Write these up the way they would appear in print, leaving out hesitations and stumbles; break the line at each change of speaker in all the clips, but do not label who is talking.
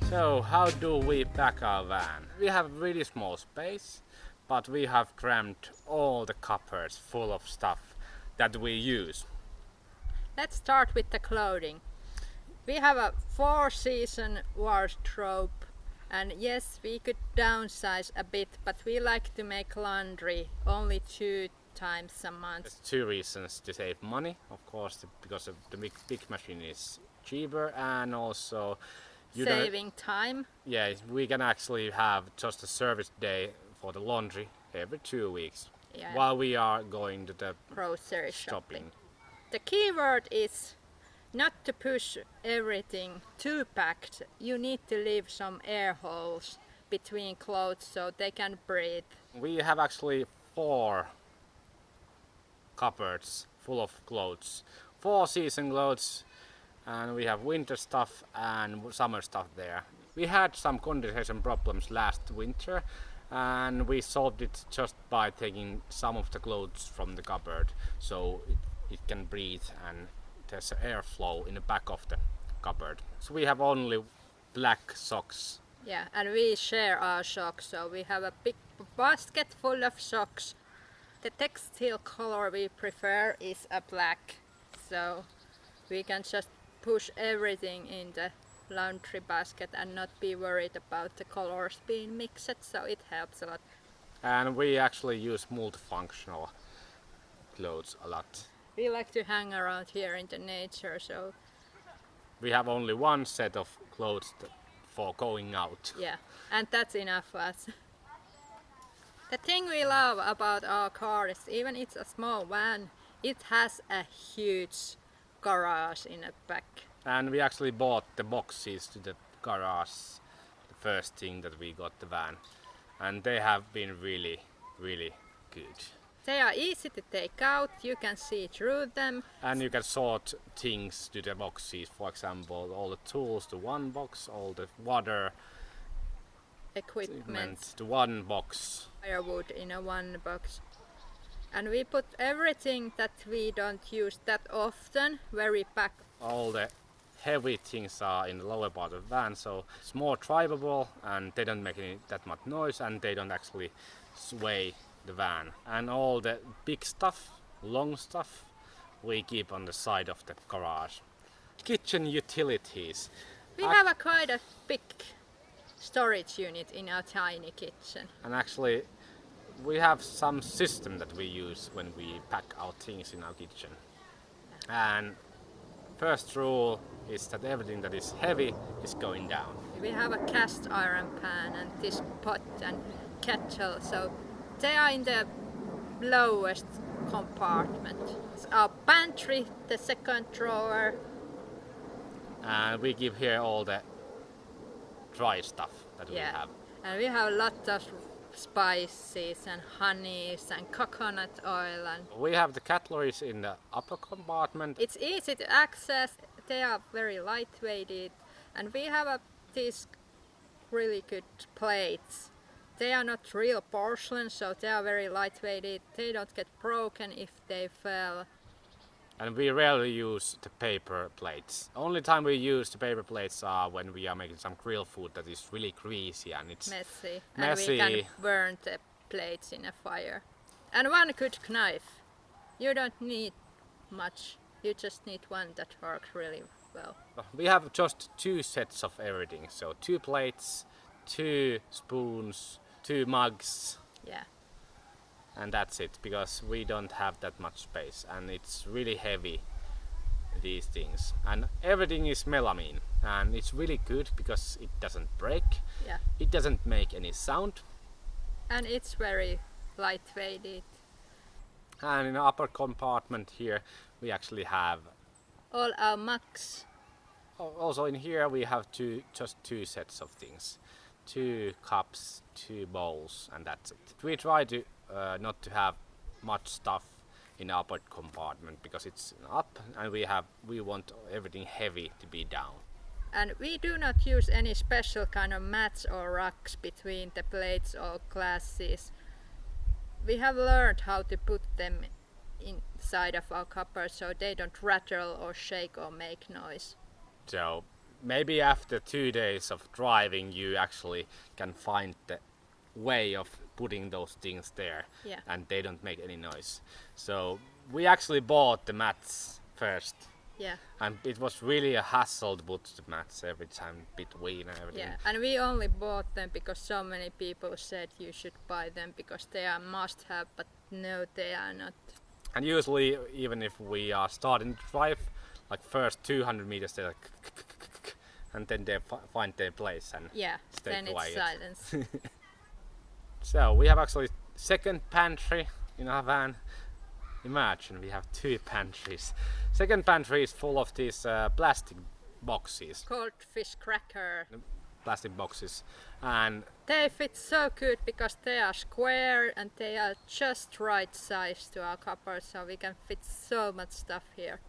So how do we pack our van? We have really small space, but we have crammed all the cupboards full of stuff that we use.
Let's start with the clothing. We have a 4-season wardrobe, and yes, we could downsize a bit, but we like to make laundry only 2 times a month.
There's 2 reasons to save money, of course, because of the big machine is cheaper, and also
Saving time.
Yeah, we can actually have just a service day for the laundry every 2 weeks, while we are going to the
grocery
shopping.
The key word is not to push everything too packed. You need to leave some air holes between clothes so they can breathe.
We have actually 4 cupboards full of clothes. 4 season clothes, and we have winter stuff and summer stuff there. We had some condensation problems last winter, and we solved it just by taking some of the clothes from the cupboard so it can breathe and there's airflow in the back of the cupboard. So we have only black socks.
Yeah, and we share our socks, so we have a big basket full of socks. The textile color we prefer is a black, so we can just push everything in the laundry basket and not be worried about the colors being mixed, so it helps a lot.
And we actually use multifunctional clothes a lot.
We like to hang around here in the nature, so
we have only one set of clothes for going out.
Yeah, and that's enough for us. The thing we love about our car is even it's a small van, it has a huge garage in the back.
And we actually bought the boxes to the garage the first thing that we got the van, and they have been really good.
They are easy to take out, you can see through them.
And you can sort things to the boxes, for example, all the tools to one box, all the water
equipment
to one box.
Firewood in a one box. And we put everything that we don't use that often where we pack.
All the heavy things are in the lower part of the van, so it's more drivable and they don't make that much noise and they don't actually sway the van. And all the big stuff, long stuff, we keep on the side of the garage. Kitchen utilities.
We have quite a big storage unit in our tiny kitchen.
And actually we have some system that we use when we pack our things in our kitchen. And first rule is that everything that is heavy is going down.
We have a cast iron pan and this pot and kettle, so they are in the lowest compartment. It's our pantry, the second drawer.
And we give here all the dry stuff that we have.
And we have a lot of spices and honeys and coconut oil. And
we have the cutleries in the upper compartment.
It's easy to access, they are very lightweighted, and we have these really good plates. They are not real porcelain, so they are very lightweighted. They don't get broken if they fell.
And we rarely use the paper plates. Only time we use the paper plates are when we are making some grill food that is really greasy and it's
messy. And we can burn the plates in a fire. And one good knife. You don't need much. You just need one that works really well.
We have just 2 sets of everything. So 2 plates, 2 spoons, 2 mugs.
Yeah.
And that's it, because we don't have that much space and it's really heavy, these things. And everything is melamine and it's really good because it doesn't break.
Yeah.
It doesn't make any sound.
And it's very lightweighted.
And in the upper compartment here we actually have
all our mugs.
Also in here we have just 2 sets of things. 2 cups, 2 bowls, and that's it. We try to not to have much stuff in the upper compartment because it's up and we want everything heavy to be down.
And we do not use any special kind of mats or rugs between the plates or glasses. We have learned how to put them inside of our cupboard so they don't rattle or shake or make noise.
So maybe after 2 days of driving you actually can find the way of putting those things there,
Yeah.
and they don't make any noise. So we actually bought the mats first,
Yeah.
and it was really a hassle to put the mats every time between and everything.
Yeah, and we only bought them because so many people said you should buy them because they are must have, but no, they are not.
And usually, even if we are starting to drive, like first 200 meters, they're like, and then they find their place and
Yeah,
stay
then
quiet.
it's silence.
So we have actually second pantry in our van. Imagine we have 2 pantries. Second pantry is full of these plastic boxes,
Goldfish cracker.
plastic boxes, and
They fit so good because they are square and they are just right size to our cupboard, so we can fit so much stuff here.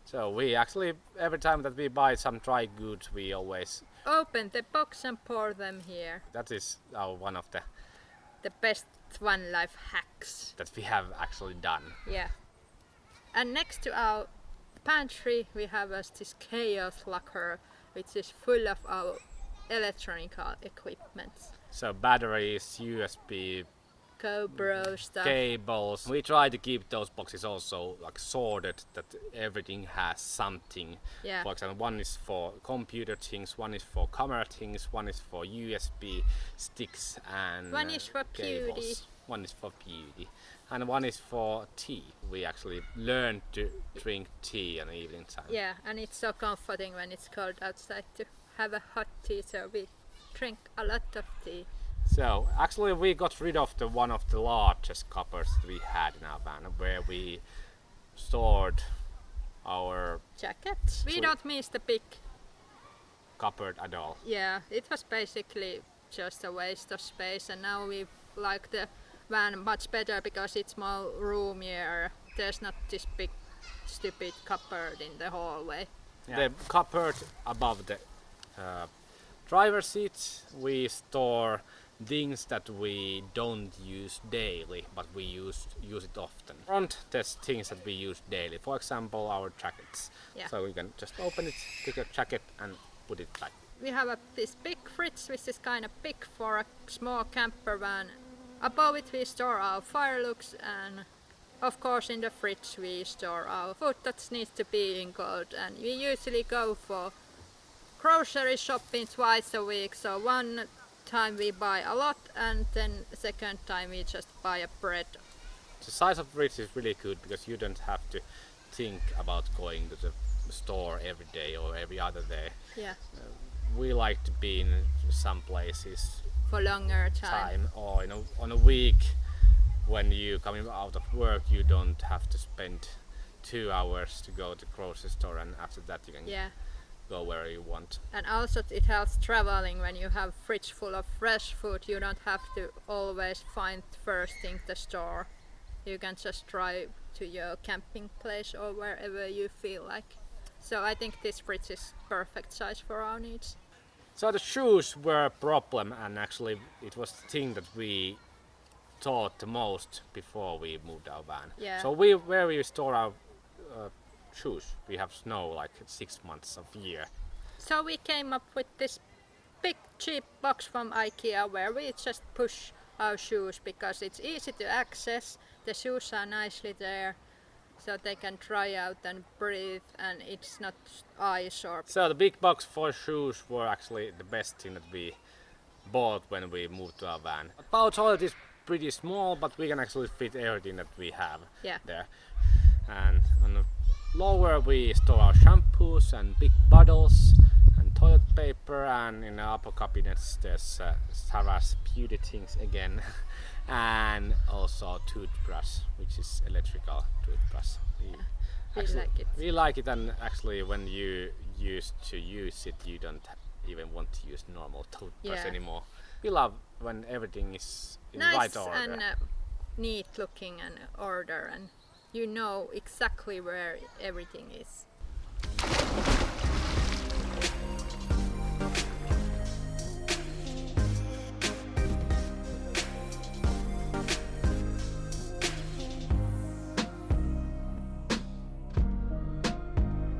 so we actually every time that we buy some dry goods, we always
Open the box and pour them here.
that is our one of the
The best one life hacks.
that we have actually done.
Yeah. And next to our pantry we have this chaos locker which is full of our electronic equipment.
So batteries, USB,
GoPro stuff.
cables. We try to keep those boxes also like sorted, that everything has something.
Yeah.
For example, one is for computer things, one is for camera things, one is for USB sticks and
One is for
cables.
beauty.
One is for beauty, and one is for tea. We actually learned to drink tea in the evening time.
Yeah, and it's so comforting when it's cold outside to have a hot tea, so we drink a lot of tea.
So actually we got rid of one of the largest cupboards we had in our van, where we stored our
Jackets. We
Sweet.
don't miss the big.
cupboard at all.
Yeah, it was basically just a waste of space, and now we like the van much better because it's more roomier. There's not this big stupid cupboard in the hallway.
The cupboard above the driver seat, we store things that we don't use daily, but we use it often. Front, there's things that we use daily. For example, our jackets.
Yeah.
So we can just open it, take a jacket, and put it back.
We have this big fridge which is kind of big for a small camper van. Above it we store our firelooks, and of course in the fridge we store our food that needs to be in cold, and we usually go for grocery shopping twice a week, so one time we buy a lot and then second time we just buy a bread.
The size of the fridge is really good because you don't have to think about going to the store every day or every other day.
Yeah,
We like to be in some places
for longer time.
or on a week when you coming out of work, you don't have to spend 2 hours to go to the grocery store, and after that you can
Yeah,
go where you want.
and also it helps traveling when you have fridge full of fresh food. You don't have to always find first thing the store. You can just drive to your camping place or wherever you feel like. So I think this fridge is perfect size for our needs.
So the shoes were a problem, and actually it was the thing that we thought the most before we moved our van.
Yeah.
So where we store our shoes, we have snow like 6 months of year.
So we came up with this big cheap box from IKEA where we just push our shoes because it's easy to access. The shoes are nicely there so they can dry out and breathe, and it's not ice or...
So the big box for shoes were actually the best thing that we bought when we moved to our van. Our toilet is pretty small, but we can actually fit everything that we have
Yeah.
there. And on the lower we store our shampoos and big bottles and toilet paper, and in the upper cabinets there's Sarah's beauty things again. And also toothbrush, which is electrical toothbrush.
We like it.
We like it, and actually when you used to use it, you don't even want to use normal toothbrush
Yeah.
anymore. We love when everything is in
Nice
right order.
and neat looking and order, and you know exactly where everything is.